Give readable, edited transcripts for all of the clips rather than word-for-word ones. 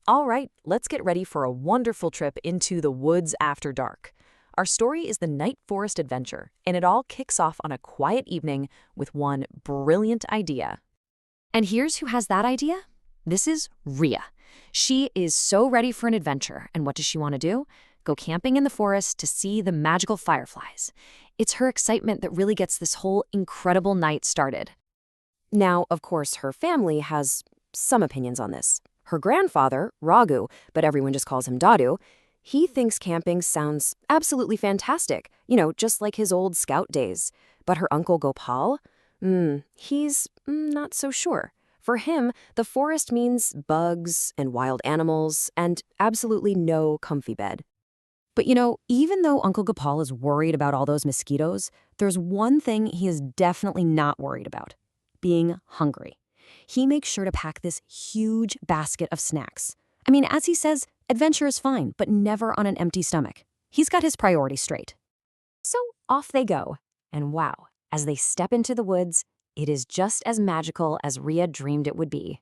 All right, let's get ready for a wonderful trip into the woods after dark. Our story is the Night Forest Adventure, and it all kicks off on a quiet evening with one brilliant idea. And here's who has that idea. This is Rhea. She is so ready for an adventure, and what does she want to do? Go camping in the forest to see the magical fireflies. It's her excitement that really gets this whole incredible night started. Now, of course, her family has some opinions on this. Her grandfather, Raghu, but everyone just calls him Dadu, he thinks camping sounds absolutely fantastic, just like his old scout days. But her uncle Gopal, he's not so sure. For him, the forest means bugs and wild animals and absolutely no comfy bed. But even though Uncle Gopal is worried about all those mosquitoes, there's one thing he is definitely not worried about: being hungry. He makes sure to pack this huge basket of snacks. I mean, as he says, adventure is fine, but never on an empty stomach. He's got his priorities straight. So off they go. And wow, as they step into the woods, it is just as magical as Rhea dreamed it would be.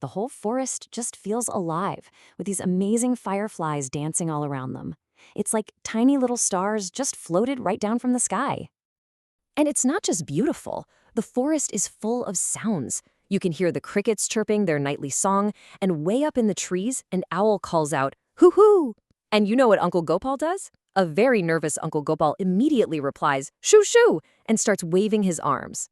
The whole forest just feels alive, with these amazing fireflies dancing all around them. It's like tiny little stars just floated right down from the sky. And it's not just beautiful. The forest is full of sounds. You can hear the crickets chirping their nightly song, and way up in the trees, an owl calls out, "Hoo-hoo!" And you know what Uncle Gopal does? A very nervous Uncle Gopal immediately replies, "Shoo-shoo!" and starts waving his arms.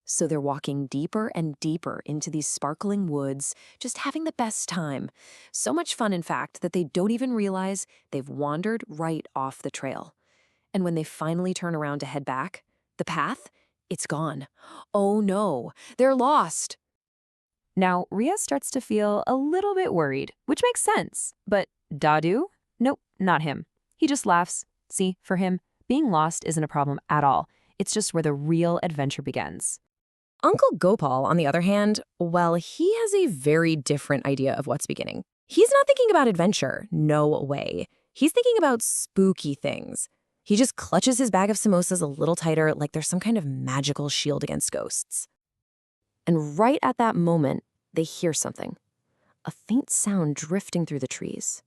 So they're walking deeper and deeper into these sparkling woods, just having the best time. So much fun, in fact, that they don't even realize they've wandered right off the trail. And when they finally turn around to head back, the path, it's gone. Oh no, they're lost. Now, Rhea starts to feel a little bit worried, which makes sense. But Dadu? Nope, not him. He just laughs. See, for him, being lost isn't a problem at all. It's just where the real adventure begins. Uncle Gopal, on the other hand, well, he has a very different idea of what's beginning. He's not thinking about adventure, no way. He's thinking about spooky things. He just clutches his bag of samosas a little tighter, like there's some kind of magical shield against ghosts. And right at that moment, they hear something. A faint sound drifting through the trees.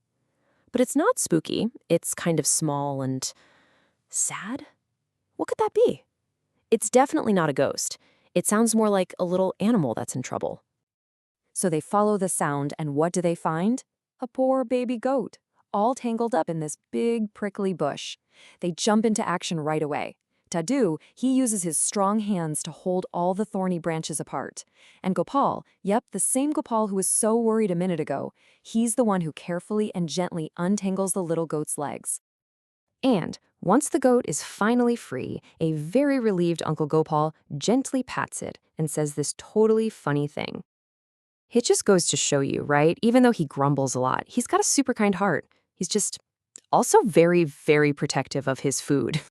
But it's not spooky. It's kind of small and sad. What could that be? It's definitely not a ghost. It sounds more like a little animal that's in trouble. So they follow the sound, and what do they find? A poor baby goat, all tangled up in this big, prickly bush. They jump into action right away. Dadu, he uses his strong hands to hold all the thorny branches apart. And Gopal, yep, the same Gopal who was so worried a minute ago, he's the one who carefully and gently untangles the little goat's legs. And once the goat is finally free, a very relieved Uncle Gopal gently pats it and says this totally funny thing. It just goes to show you, right? Even though he grumbles a lot, he's got a super kind heart. He's just also very, very protective of his food.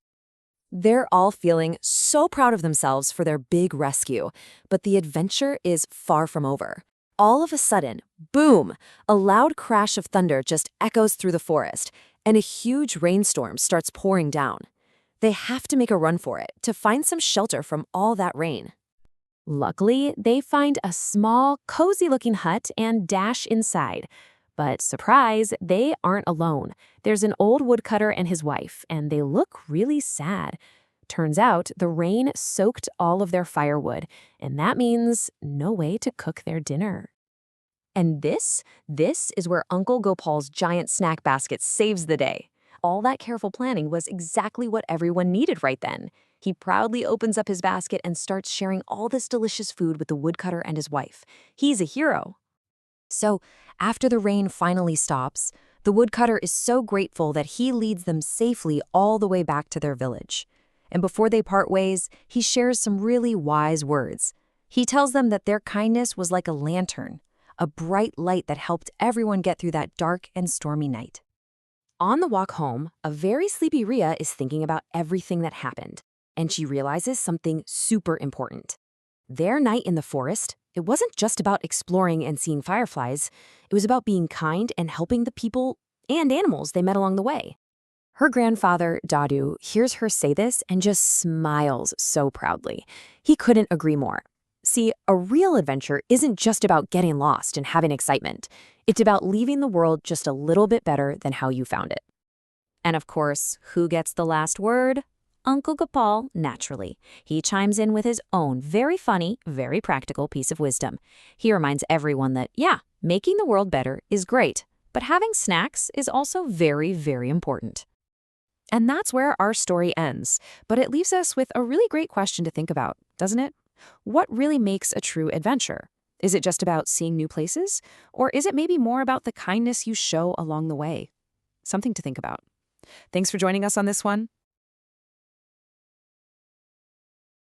They're all feeling so proud of themselves for their big rescue, but the adventure is far from over. All of a sudden, boom, a loud crash of thunder just echoes through the forest, and a huge rainstorm starts pouring down. They have to make a run for it to find some shelter from all that rain. Luckily, they find a small, cozy-looking hut and dash inside. But surprise, they aren't alone. There's an old woodcutter and his wife, and they look really sad. Turns out the rain soaked all of their firewood, and that means no way to cook their dinner. And this is where Uncle Gopal's giant snack basket saves the day. All that careful planning was exactly what everyone needed right then. He proudly opens up his basket and starts sharing all this delicious food with the woodcutter and his wife. He's a hero. So, after the rain finally stops, the woodcutter is so grateful that he leads them safely all the way back to their village. And before they part ways, he shares some really wise words. He tells them that their kindness was like a lantern, a bright light that helped everyone get through that dark and stormy night. On the walk home, a very sleepy Rhea is thinking about everything that happened, and she realizes something super important. Their night in the forest, it wasn't just about exploring and seeing fireflies. It was about being kind and helping the people and animals they met along the way. Her grandfather, Dadu, hears her say this and just smiles so proudly. He couldn't agree more. See, a real adventure isn't just about getting lost and having excitement. It's about leaving the world just a little bit better than how you found it. And of course, who gets the last word? Uncle Gopal, naturally. He chimes in with his own very funny, very practical piece of wisdom. He reminds everyone that, yeah, making the world better is great, but having snacks is also very, very important. And that's where our story ends. But it leaves us with a really great question to think about, doesn't it? What really makes a true adventure? Is it just about seeing new places? Or is it maybe more about the kindness you show along the way? Something to think about. Thanks for joining us on this one.